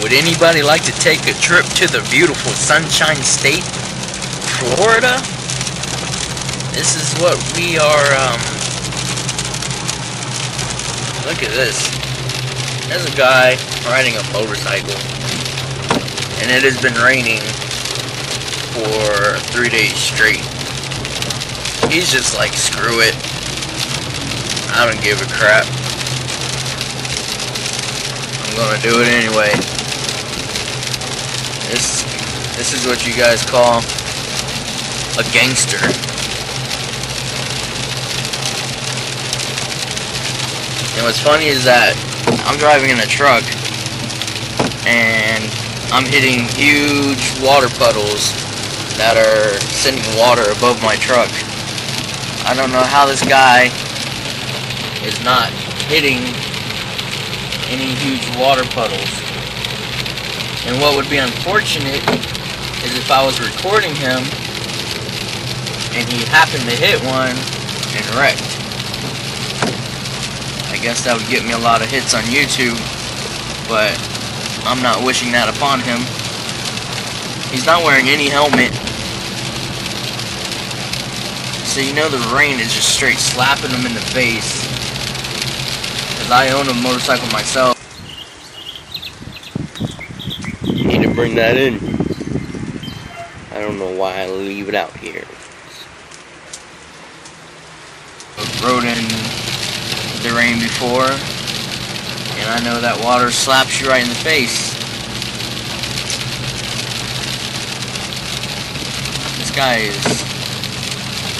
Would anybody like to take a trip to the beautiful Sunshine State, Florida? This is what we are, look at this. There's a guy riding a motorcycle, and it has been raining for 3 days straight. He's just like, screw it. I don't give a crap. I'm gonna do it anyway. This is what you guys call a gangster. And what's funny is that I'm driving in a truck and I'm hitting huge water puddles that are sending water above my truck. I don't know how this guy is not hitting any huge water puddles. And what would be unfortunate is if I was recording him and he happened to hit one and wrecked. I guess that would get me a lot of hits on YouTube, but I'm not wishing that upon him. He's not wearing any helmet, so you know the rain is just straight slapping him in the face. Because I own a motorcycle myself. Need to bring that in. I don't know why I leave it out here. I've rode in the rain before, and I know that water slaps you right in the face. This guy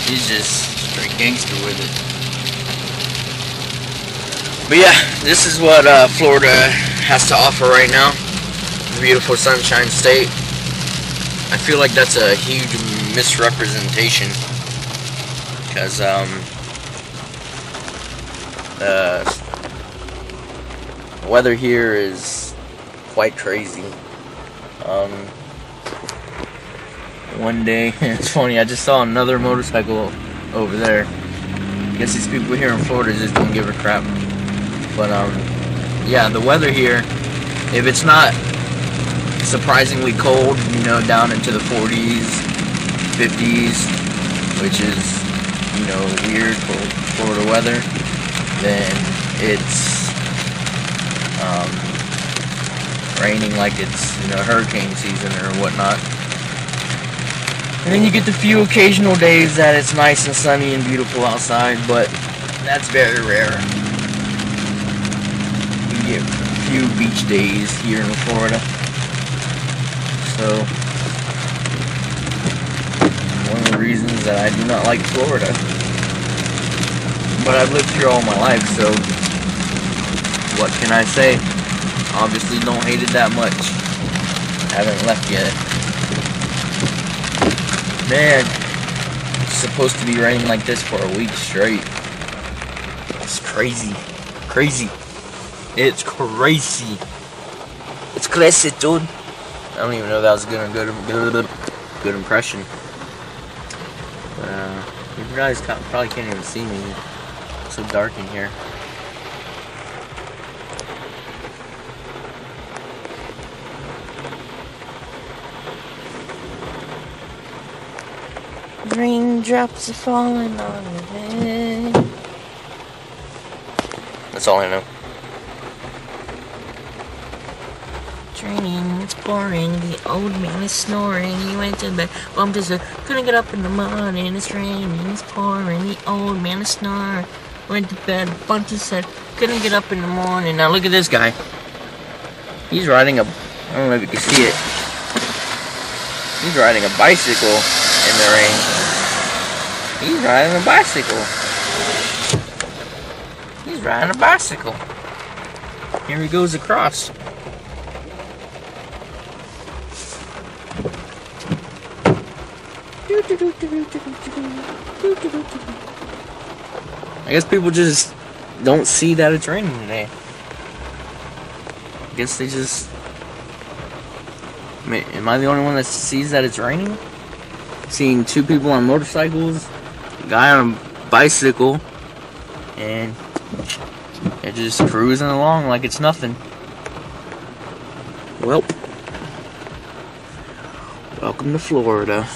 he's just straight gangster with it. But yeah, this is what Florida has to offer right now. The beautiful Sunshine State. I feel like that's a huge misrepresentation, because the weather here is quite crazy. One day, it's funny, I just saw another motorcycle over there. I guess these people here in Florida just don't give a crap. But yeah, the weather here, if it's not surprisingly cold, you know, down into the 40s, 50s, which is, you know, weird for Florida weather, then it's raining like it's, you know, hurricane season or whatnot. And then you get the few occasional days that it's nice and sunny and beautiful outside, but that's very rare. We get a few beach days here in Florida. So, one of the reasons that I do not like Florida. But I've lived here all my life, so what can I say? Obviously don't hate it that much. Haven't left yet. Man, it's supposed to be raining like this for a week straight. It's crazy. Crazy. It's crazy. It's crazy, dude. I don't even know if that was a good impression. You guys probably can't even see me. It's so dark in here. Raindrops are falling on your head. That's all I know. Training, it's boring. The old man is snoring. He went to bed, bumped his head, couldn't get up in the morning. It's raining, it's pouring. The old man is snoring. Went to bed, bumped his head, couldn't get up in the morning. Now look at this guy. He's riding a, I don't know if you can see it. He's riding a bicycle in the rain. He's riding a bicycle. He's riding a bicycle. Here he goes across. I guess people just don't see that it's raining today. I guess they just... Am I the only one that sees that it's raining? Seeing two people on motorcycles, a guy on a bicycle, and they're just cruising along like it's nothing. Well, welcome to Florida.